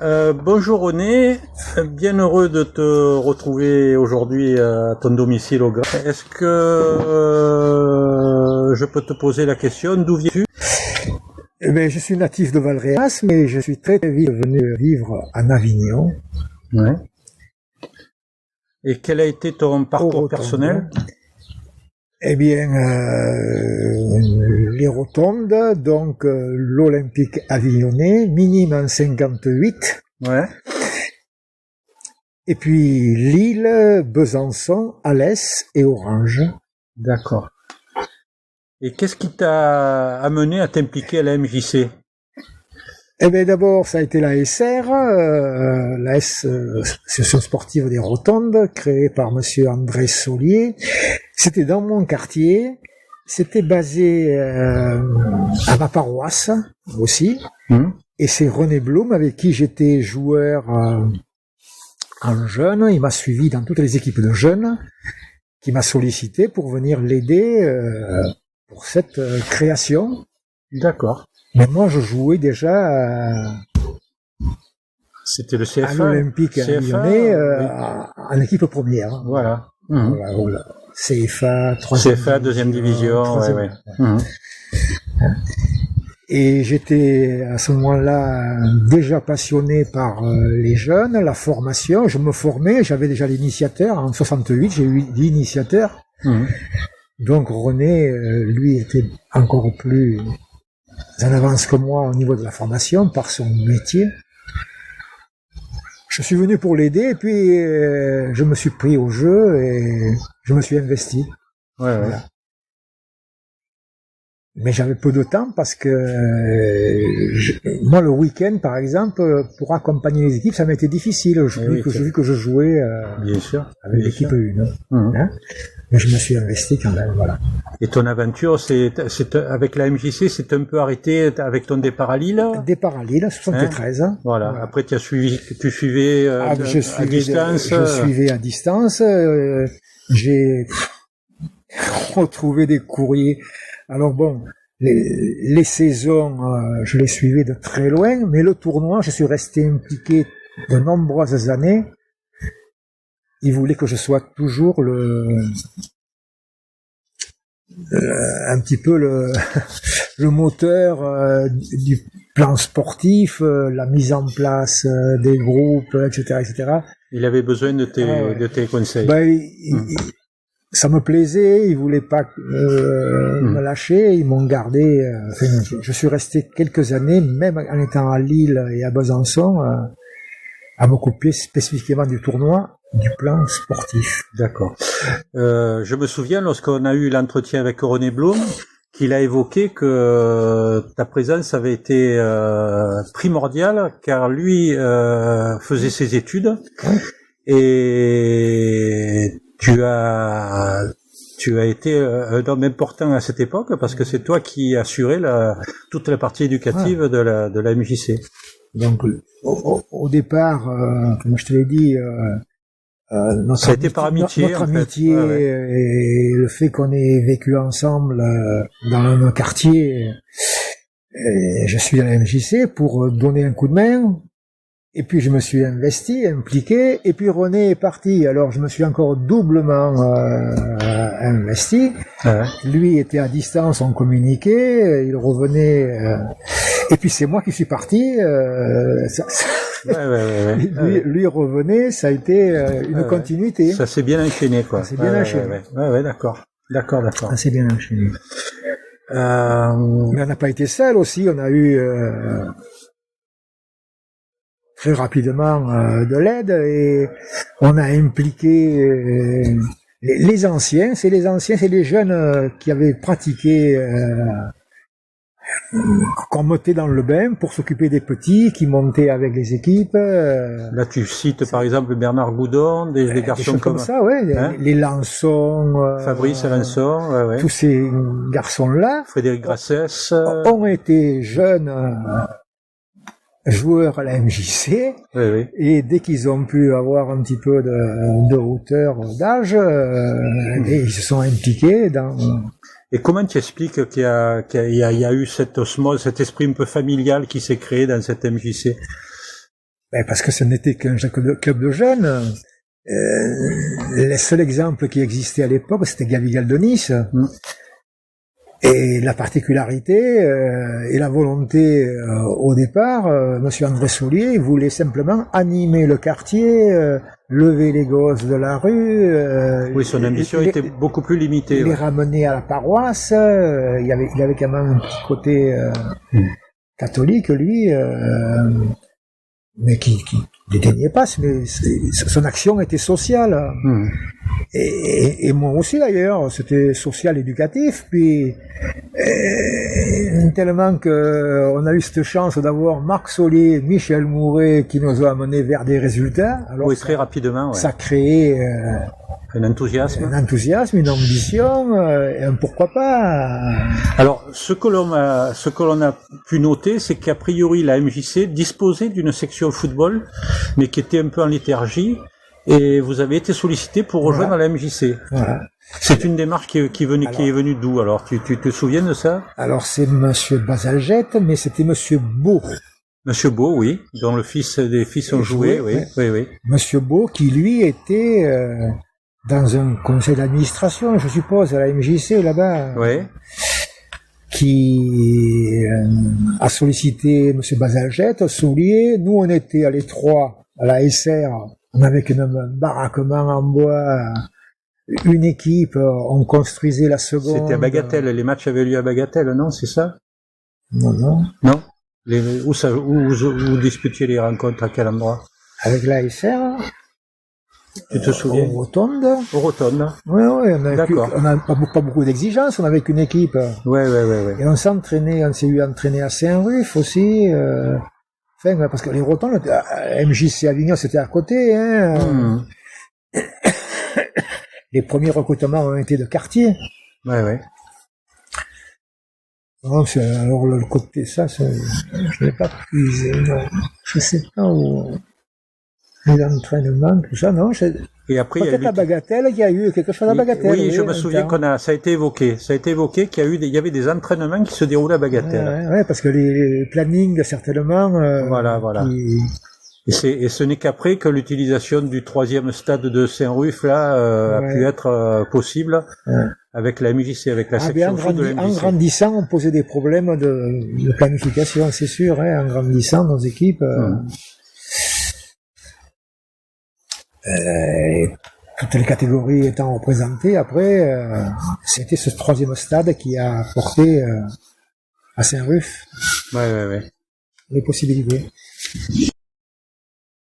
Bonjour René, bien heureux de te retrouver aujourd'hui à ton domicile au Gras. Est-ce que je peux te poser la question, d'où viens-tu? Je suis natif de Valréas, mais je suis très vite venu vivre en Avignon. Ouais. Et quel a été ton parcours personnel? Les Rotondes, donc l'Olympique avignonnais, minimum 58. Ouais. Et puis Lille, Besançon, Alès et Orange. D'accord. Et qu'est-ce qui t'a amené à t'impliquer à la MJC? D'abord, ça a été la SR, la Association sportive des Rotondes, créée par monsieur André Saulier. C'était dans mon quartier. C'était basé à ma paroisse aussi. Et c'est René Blum, avec qui j'étais joueur en jeune. Il m'a suivi dans toutes les équipes de jeunes, qui m'a sollicité pour venir l'aider pour cette création. D'accord. Mais moi, je jouais déjà c'était le CFA, à l'Olympique lyonnais en équipe première. Voilà. Voilà. CFA, deuxième division. Ouais. Et j'étais à ce moment-là déjà passionné par les jeunes, la formation. Je me formais, j'avais déjà l'initiateur. En 68, j'ai eu l'initiateur. Donc René, lui, était encore plus en avance que moi au niveau de la formation par son métier. Je suis venu pour l'aider et puis je me suis pris au jeu et je me suis investi. Voilà. Mais j'avais peu de temps parce que moi le week-end par exemple pour accompagner les équipes ça m'était difficile vu que je jouais bien sûr, avec l'équipe 1. Mais je me suis investi quand même, voilà. Et ton aventure, c'est avec la MJC, c'est un peu arrêté avec ton départ à Lille? Départ à Lille, 73. Voilà. Après, tu suivais à distance. Je suivais à distance. J'ai retrouvé des courriers. Alors bon, les saisons, je les suivais de très loin, mais le tournoi, je suis resté impliqué de nombreuses années. Il voulait que je sois toujours un petit peu le moteur du plan sportif, la mise en place des groupes, etc., etc. Il avait besoin de tes conseils. Ça me plaisait, ils voulaient pas me lâcher, ils m'ont gardé. Je suis resté quelques années, même en étant à Lille et à Besançon, à m'occuper spécifiquement du tournoi, du plan sportif. D'accord. Je me souviens lorsqu'on a eu l'entretien avec René Blum, qu'il a évoqué que ta présence avait été primordiale, car lui faisait ses études et tu as été un homme important à cette époque parce que c'est toi qui assurais toute la partie éducative de la MJC. Donc au départ, comme je te l'ai dit, ça a été par amitié. Notre amitié et le fait qu'on ait vécu ensemble dans le même quartier. Je suis à la MJC pour donner un coup de main. Et puis je me suis investi, impliqué, et puis René est parti. Alors je me suis encore doublement investi. Lui était à distance, on communiquait, il revenait. Et puis c'est moi qui suis parti. Lui revenait, ça a été une continuité. Ça s'est bien enchaîné, quoi. Ça s'est bien enchaîné. D'accord. Ça s'est bien enchaîné. Mais on n'a pas été seul aussi, on a eu très rapidement de l'aide et on a impliqué les anciens, c'est les jeunes qui avaient pratiqué qu'on mettait dans le bain pour s'occuper des petits qui montaient avec les équipes. Là, tu cites par exemple Bernard Goudon, des garçons comme ça, ouais, les Lançon, Fabrice Lançon, tous ces garçons-là, Frédéric Grassès, ont été jeunes joueurs à la MJC, et dès qu'ils ont pu avoir un petit peu de hauteur d'âge, ils se sont impliqués dans... Et comment tu expliques qu'il y a eu cette osmose, cet esprit un peu familial qui s'est créé dans cette MJC? Ben, parce que ce n'était qu'un club de jeunes. Le seul exemple qui existait à l'époque, c'était Gavigal de Nice. Et la particularité et la volonté au départ, Monsieur André Soulier voulait simplement animer le quartier, lever les gosses de la rue. Oui, son ambition était beaucoup plus limitée. Les ramener à la paroisse. Il avait quand même un petit côté catholique, lui, mais qui dédaignait pas. Mais son action était sociale. Et moi aussi d'ailleurs, c'était social éducatif, puis tellement que on a eu cette chance d'avoir Marc Solier, Michel Mouret qui nous ont amenés vers des résultats. Alors oui, très rapidement. Ouais. Ça créait un enthousiasme, une ambition, un pourquoi pas. Alors, ce que l'on a pu noter, c'est qu'a priori la MJC disposait d'une section football, mais qui était un peu en léthargie. Et vous avez été sollicité pour rejoindre la MJC. Voilà. C'est une démarche qui est venue d'où alors? Tu te souviens de ça? Alors c'est Monsieur Basalgette, mais c'était Monsieur Beau. Monsieur Beau, oui, dont des fils ont joué, oui. Monsieur Beau, qui lui était dans un conseil d'administration, je suppose, à la MJC là-bas. Oui. Qui a sollicité Monsieur Basalgette, Soulier. Nous on était à l'étroit, à la SR. On avait un baraquement en bois, une équipe, on construisait la seconde. C'était à Bagatelle, les matchs avaient lieu à Bagatelle, non, c'est ça? Non. Non? Où disputiez les rencontres, à quel endroit? Avec la SR. Tu te souviens? Aux Rotondes. Aux Rotondes. Oui, on n'avait pas beaucoup d'exigences, on avait qu'une équipe. Oui. Et on s'est eu entraîné à Saint-Ruf aussi, parce que les Rotondes, MJC Avignon, c'était à côté, hein. Les premiers recrutements ont été de quartier. Ouais. Non, alors le côté, ça, je l'ai pas puisé, non. Je sais pas où, les entraînements, tout ça, non. Et après, peut-être à Bagatelle, il y a eu quelque chose à Bagatelle. Oui, je me souviens ça a été évoqué qu'il y avait des entraînements qui se déroulaient à Bagatelle. Ouais, parce que les plannings, certainement. Voilà. Et ce n'est qu'après que l'utilisation du 3e stade de Saint-Ruf, là, a pu être possible, avec la MJC, avec la section foot de la MJC. En grandissant, on posait des problèmes de planification, c'est sûr, en grandissant, nos équipes, toutes les catégories étant représentées, après, c'était ce 3e stade qui a porté à Saint-Ruf Ouais. les possibilités.